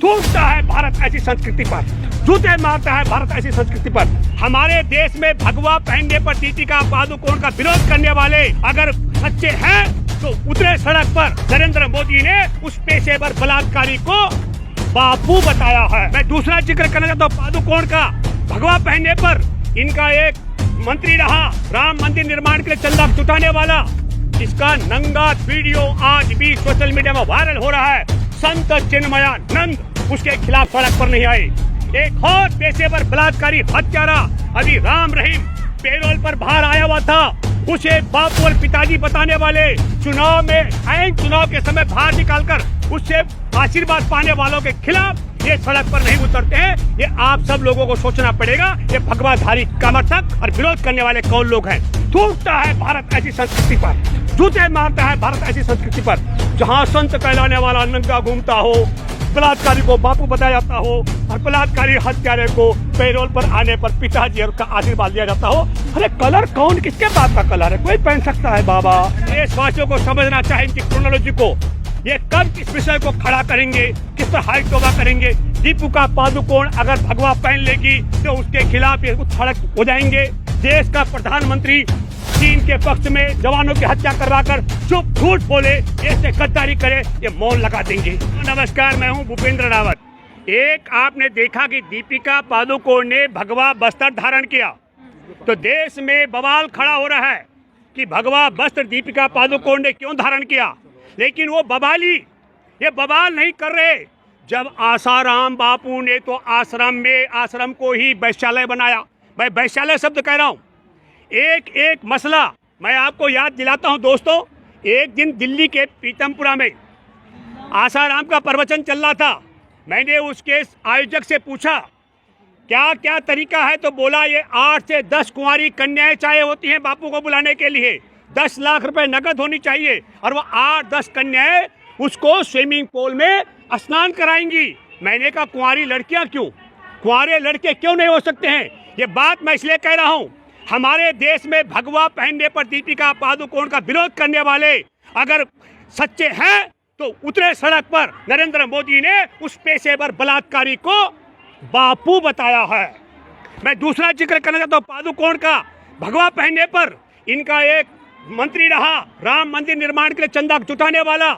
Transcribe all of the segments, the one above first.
थूकता है भारत ऐसी संस्कृति पर, जूते मारता है भारत ऐसी संस्कृति पर। हमारे देश में भगवा पहनने पर दीपिका पादुकोण का विरोध करने वाले अगर सच्चे हैं तो उतरे सड़क पर। नरेंद्र मोदी ने उस पेशेवर बलात्कारी को बापू बताया है। मैं दूसरा जिक्र करना चाहता हूँ पादुकोण का। भगवा पहनने पर इनका एक मंत्री रहा, राम मंदिर निर्माण के लिए चंदा जुटाने वाला, इसका नंगा वीडियो आज भी सोशल मीडिया में वायरल हो रहा है। संत चिन्मयानंद उसके खिलाफ सड़क पर नहीं आए। एक और पेशेवर बलात्कारी हत्यारा अभी राम रहीम पेरोल पर बाहर आया हुआ था, उसे बापू और पिताजी बताने वाले चुनाव में ऐन चुनाव के समय बाहर निकालकर उससे आशीर्वाद पाने वालों के खिलाफ ये सड़क पर नहीं उतरते हैं। ये आप सब लोगों को सोचना पड़ेगा, ये भगवाधारी समर्थक और विरोध करने वाले कौन लोग हैं। थूकता है भारत ऐसी संस्कृति पर, जूते मारता है भारत ऐसी संस्कृति पर, जहाँ संत कहलाने वाला नंगा घूमता हो, बलात्कारी को बापू बताया जाता हो और बलात्कारी हत्यारे को पैरोल पर आने पर पिताजी और उसका आशीर्वाद दिया जाता हो। अरे कलर कौन किसके बाप का कलर है, कोई पहन सकता है बाबा। देशवासियों को समझना चाहिए इनकी क्रोनोलॉजी को। ये कब किस विषय को खड़ा करेंगे, किस पर हाई तोबा करेंगे। दीपिका पादुकोण अगर भगवा पहन लेगी तो उसके खिलाफ ये सड़क हो जाएंगे। देश का प्रधानमंत्री चीन के पक्ष में जवानों की हत्या करवाकर चुप झूठ बोले, ऐसे गद्दारी करे, ये मौन लगा देंगे। नमस्कार, मैं हूं भूपेंद्र रावत। एक आपने देखा कि दीपिका पादुकोण ने भगवा वस्त्र धारण किया तो देश में बवाल खड़ा हो रहा है कि भगवा वस्त्र दीपिका पादुकोण ने क्यों धारण किया। लेकिन वो बवाली ये बवाल नहीं कर रहे। जब आसाराम बापू ने तो आश्रम को ही वैश्यालय बनाया। मैं वैश्यालय शब्द कह रहा हूँ। एक एक मसला मैं आपको याद दिलाता हूं दोस्तों। एक दिन दिल्ली के पीतमपुरा में आसाराम का प्रवचन चल रहा था। मैंने उसके आयोजक से पूछा क्या क्या तरीका है, तो बोला ये 8 से 10 कुंवारी कन्याएं चाहिए होती हैं बापू को बुलाने के लिए, 10 लाख रुपए नगद होनी चाहिए और वो 8-10 कन्याएं उसको स्विमिंग पूल में स्नान कराएंगी। मैंने कहा कुंवारी लड़कियां क्यों, कुंवारे लड़के क्यों नहीं हो सकते हैं। ये बात मैं इसलिए कह रहा हूँ, हमारे देश में भगवा पहनने पर दीपिका पादुकोण का विरोध करने वाले अगर सच्चे हैं तो उतरे सड़क पर। नरेंद्र मोदी ने उस पेशेवर बलात्कारी को बापू बताया है। मैं दूसरा जिक्र करना चाहता हूँ पादुकोण का। भगवा पहनने पर इनका एक मंत्री रहा, राम मंदिर निर्माण के लिए चंदा जुटाने वाला,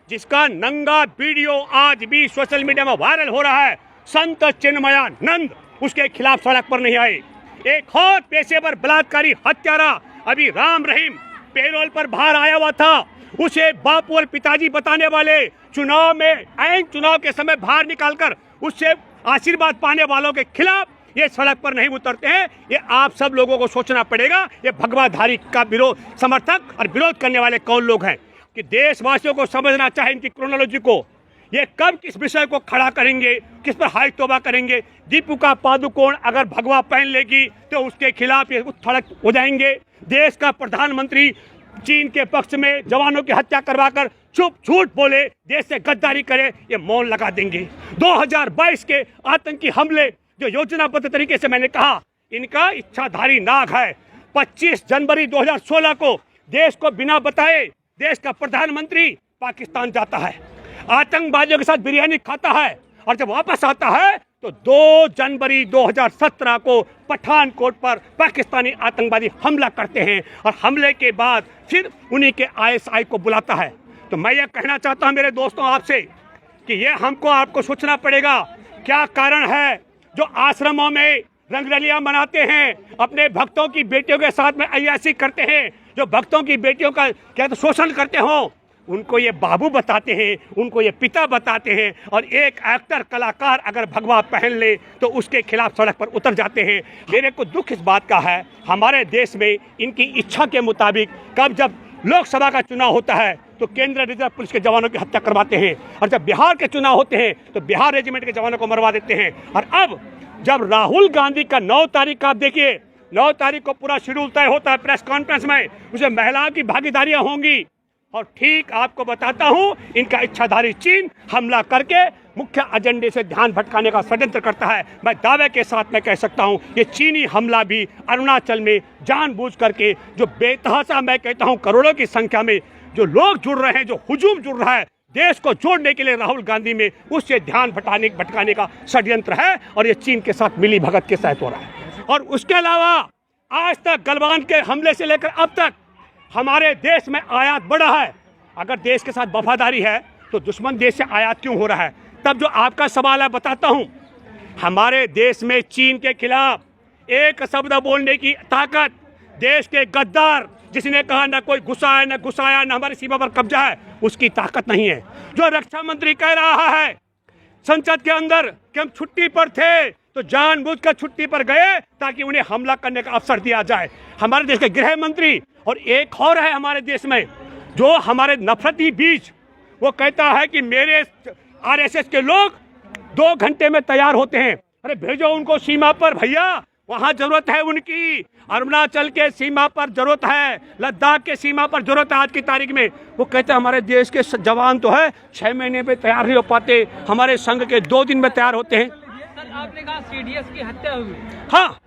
जिसका नंगा वीडियो आज भी सोशल मीडिया में वायरल हो रहा है। संत चिन्मयानंद उसके खिलाफ सड़क पर नहीं आए। एक और पेशेवर बलात्कारी हत्यारा अभी राम रहीम पेरोल पर बाहर आया हुआ था, उसे बापू और पिताजी बताने वाले चुनाव में ऐन चुनाव के समय बाहर निकालकर उससे आशीर्वाद पाने वालों के खिलाफ ये सड़क पर नहीं उतरते हैं। ये आप सब लोगों को सोचना पड़ेगा, ये भगवाधारी का विरोध समर्थक और विरोध करने वाले कौन लोग हैं। कि देशवासियों को समझना चाहिए इनकी क्रोनोलॉजी को। ये कब किस विषय को खड़ा करेंगे, किस पर हाई तोबा करेंगे। दीपिका पादुकोण अगर भगवा पहन लेगी तो उसके खिलाफ ये सड़क हो जाएंगे। देश का प्रधानमंत्री चीन के पक्ष में जवानों की हत्या करवाकर चुप झूठ बोले, देश से गद्दारी करे, ये मौन लगा देंगे। 2022 के आतंकी हमले जो योजनाबद्ध तरीके से मैंने कहा, इनका इच्छाधारी नाग है। 25 जनवरी 2016 को देश को बिना बताए देश का प्रधानमंत्री पाकिस्तान जाता है, आतंकवादियों के साथ बिरयानी खाता है और जब वापस आता है तो 2 जनवरी 2017 को पठानकोट पर पाकिस्तानी आतंकवादी हमला करते हैं और हमले के बाद फिर उन्हीं के ISI को बुलाता है। तो मैं ये कहना चाहता हूँ मेरे दोस्तों आपसे कि ये हमको आपको सोचना पड़ेगा क्या कारण है जो आश्रमों में रंगरलियां मनाते हैं, अपने भक्तों की बेटियों के साथ में अय्याशी करते हैं, जो भक्तों की बेटियों का क्या तो शोषण करते हो, उनको ये बाबू बताते हैं, उनको ये पिता बताते हैं। और एक एक्टर कलाकार अगर भगवा पहन ले तो उसके खिलाफ सड़क पर उतर जाते हैं। मेरे को दुख इस बात का है, हमारे देश में इनकी इच्छा के मुताबिक कब जब लोकसभा का चुनाव होता है तो केंद्रीय रिजर्व पुलिस के जवानों की हत्या करवाते हैं और जब बिहार के चुनाव होते हैं तो बिहार रेजिमेंट के जवानों को मरवा देते हैं। और अब जब राहुल गांधी का 9 तारीख का आप देखिए, 9 तारीख को पूरा शेड्यूल तय होता है प्रेस कॉन्फ्रेंस में, उसमें महिलाओं की भागीदारियां होंगी। और ठीक आपको बताता हूं, इनका इच्छाधारी चीन हमला करके मुख्य एजेंडे से ध्यान भटकाने का षड्यंत्र करता है। मैं दावे के साथ मैं कह सकता हूं ये चीनी हमला भी अरुणाचल में जानबूझ करके जो बेतहाशा मैं कहता हूं करोड़ों की संख्या में जो लोग जुड़ रहे हैं, जो हुजूम जुड़ रहा है देश को जोड़ने के लिए राहुल गांधी में उससे ध्यान भटकाने का षड्यंत्र है और ये चीन के साथ मिली भगत के साथ हो रहा है। और उसके अलावा आज तक गलवान के हमले से लेकर अब तक हमारे देश में आयात बढ़ा है। अगर देश के साथ वफादारी है तो दुश्मन देश से आयात क्यों हो रहा है? तब जो आपका सवाल है बताता हूं, हमारे देश में चीन के खिलाफ एक शब्द बोलने की ताकत देश के गद्दार जिसने कहा न कोई घुसा है न घुसाया न हमारी सीमा पर कब्जा है, उसकी ताकत नहीं है। जो रक्षा मंत्री कह रहा है संसद के अंदर कि हम छुट्टी पर थे तो जानबूझकर छुट्टी पर गए ताकि उन्हें हमला करने का अवसर दिया जाए। हमारे देश के गृह मंत्री और एक और है हमारे देश में जो हमारे नफरती बीज, वो कहता है कि मेरे आरएसएस के लोग 2 घंटे में तैयार होते हैं। अरे भेजो उनको सीमा पर भैया, वहां जरूरत है उनकी। अरुणाचल के सीमा पर जरूरत है, लद्दाख के सीमा पर जरूरत है आज की तारीख में। वो कहते हैं हमारे देश के जवान तो है 6 महीने में तैयार नहीं हो पाते, हमारे संघ के 2 दिन में तैयार होते हैं। सर आपने कहा सीडीएस की हत्या हुई। हाँ,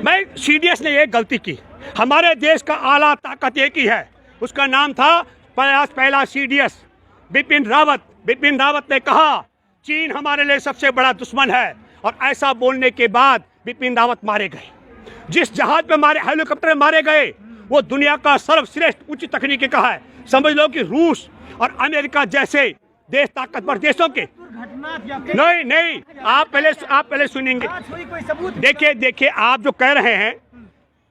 मैं सीडीएस ने एक गलती की। हमारे देश का आला ताकत एक ही है, उसका नाम था पहला सीडीएस बिपिन रावत। बिपिन रावत ने कहा चीन हमारे लिए सबसे बड़ा दुश्मन है, और ऐसा बोलने के बाद बिपिन रावत मारे गए। जिस जहाज पे मारे, हेलीकॉप्टर में मारे गए, वो दुनिया का सर्वश्रेष्ठ उच्च तकनीकी का है। समझ लो कि रूस और अमेरिका जैसे देश ताकतवर देशों के नहीं, आप पहले सुनेंगे। देखिए आप जो कह रहे हैं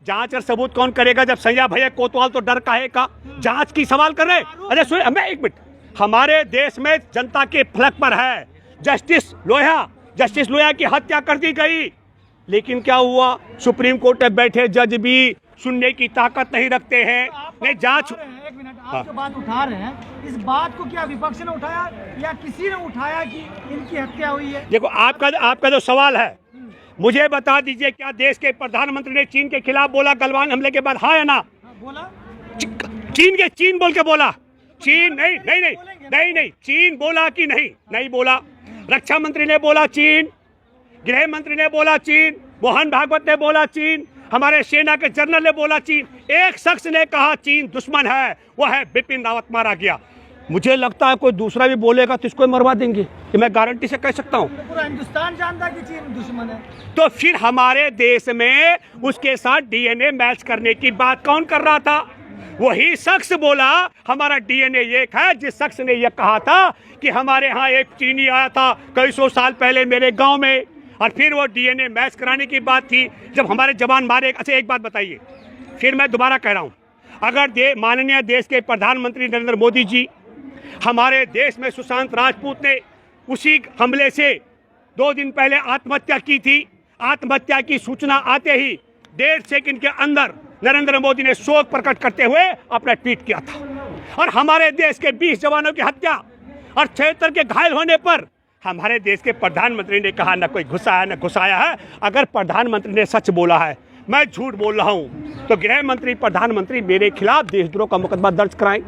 जांच और सबूत कौन करेगा जब संजय भैया कोतवाल तो डर काहे का जांच की सवाल कर रहे हैं। अरे सुनिए, मैं एक मिनट, हमारे देश में जनता के फलक पर है जस्टिस लोया की हत्या कर दी गई, लेकिन क्या हुआ? सुप्रीम कोर्ट में बैठे जज भी सुनने की ताकत नहीं रखते हैं। नहीं जांच, एक मिनट, आप जो बात उठा रहे हैं, इस बात को क्या विपक्ष ने उठाया या किसी ने उठाया कि इनकी हत्या हुई है? देखो आपका जो सवाल है, मुझे बता दीजिए क्या देश के प्रधानमंत्री ने चीन के खिलाफ बोला गलवान हमले के बाद? हाँ या ना? बोला चीन बोल के बोला? चीन नहीं, चीन बोला कि नहीं बोला? रक्षा मंत्री ने बोला चीन, गृह मंत्री ने बोला चीन, मोहन भागवत ने बोला चीन, हमारे सेना के जनरल ने बोला चीन। एक शख्स ने कहा चीन दुश्मन है, वो है बिपिन रावत, मारा गया। मुझे लगता है कोई दूसरा भी बोलेगा तो इसको मरवा देंगे, ये मैं गारंटी से कह सकता हूँ। पूरा हिंदुस्तान जानता है कि चीन दुश्मन है, तो फिर हमारे देश में उसके साथ डीएनए मैच करने की बात कौन कर रहा था? वही शख्स बोला हमारा डीएनए एक है, जिस शख्स ने यह कहा था कि हमारे यहाँ एक चीनी आया था कई 100 साल पहले मेरे गांव में, और फिर वो डीएनए मैच कराने की बात थी जब हमारे जवान मारे। अच्छा एक बात बताइए, फिर मैं दोबारा कह रहा हूँ, अगर माननीय देश के प्रधानमंत्री नरेंद्र मोदी जी हमारे देश में सुशांत राजपूत ने उसी हमले से 2 दिन पहले आत्महत्या की थी, आत्महत्या की सूचना आते ही 1.5 सेकंड के अंदर नरेंद्र मोदी ने शोक प्रकट करते हुए अपना ट्वीट किया था, और हमारे देश के 20 जवानों की हत्या और 76 के घायल होने पर हमारे देश के प्रधानमंत्री ने कहा न कोई घुसाया न घुसाया है। अगर प्रधानमंत्री ने सच बोला है, मैं झूठ बोल रहा हूं, तो गृह मंत्री प्रधानमंत्री मेरे खिलाफ देशद्रोह का मुकदमा दर्ज कराएं,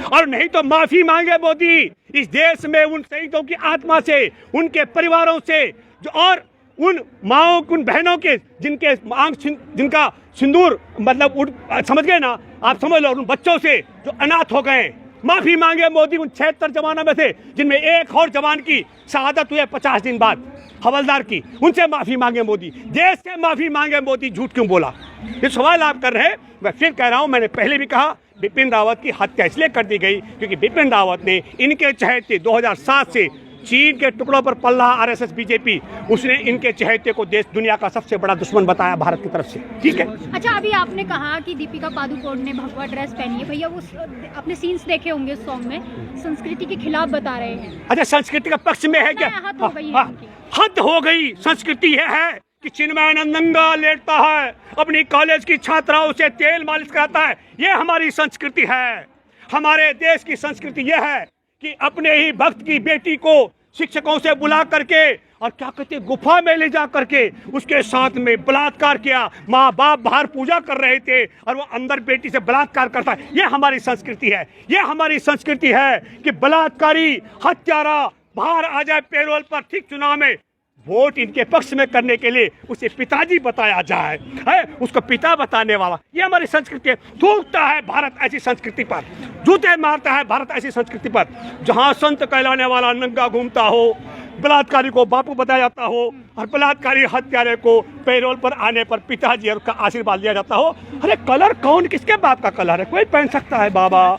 और नहीं तो माफी मांगे मोदी इस देश में उन शहीदों की आत्मा से, उनके परिवारों से, जो और उन माओ उन बहनों के जिनका सिंदूर मतलब समझ गए ना आप, समझ लो, उन बच्चों से जो अनाथ हो गए। माफी मांगे मोदी उन 76 जवानों में से जिनमें एक और जवान की शहादत हुई है 50 दिन बाद, हवलदार की, उनसे माफी मांगे मोदी, देश से माफी मांगे मोदी। झूठ क्यों बोला? ये सवाल आप कर रहे हैं। मैं फिर कह रहा हूं, मैंने पहले भी कहा बिपिन रावत की हत्या इसलिए कर दी गई क्योंकि बिपिन रावत ने इनके चहेते 2007 से चीन के टुकड़ों पर पल रहा आरएसएस बीजेपी, उसने इनके चहेते को देश दुनिया का सबसे बड़ा दुश्मन बताया भारत की तरफ से। ठीक है। अच्छा, अभी आपने कहा कि दीपिका पादुकोण ने भगवा ड्रेस पहनी है, भैया वो आपने सीन्स देखे होंगे उस सॉन्ग में, संस्कृति के खिलाफ बता रहे हैं। अच्छा, संस्कृति का पक्ष में है क्या? हद हो गई। संस्कृति है कि चिन्मयानंद नंगा लेटता है, अपनी कॉलेज की छात्राओं से तेल मालिश कराता है, ये हमारी संस्कृति है। हमारे देश की संस्कृति यह है कि अपने ही भक्त की बेटी को शिक्षकों से बुला करके और क्या कहते गुफा में ले जा करके उसके साथ में बलात्कार किया। माँ बाप बाहर पूजा कर रहे थे और वो अंदर बेटी से बलात्कार करता है। ये हमारी संस्कृति है, ये हमारी संस्कृति है कि बलात्कारी हत्यारा बाहर आ जाए पैरोल पर, ठीक चुनाव में वोट इनके पक्ष में करने के लिए उसे पिताजी बताया जाए, है उसको पिता बताने वाला। ये हमारी संस्कृति है। थूकता है भारत ऐसी संस्कृति पर, जूते मारता है भारत ऐसी संस्कृति पर, जहां संत कहलाने वाला नंगा घूमता हो, बलात्कारी को बापू बताया जाता हो और बलात्कारी हत्यारे को पैरोल पर आने पर पिताजी और का आशीर्वाद लिया जाता हो। अरे कलर कौन किसके बाप का कलर है? कोई पहन सकता है बाबा।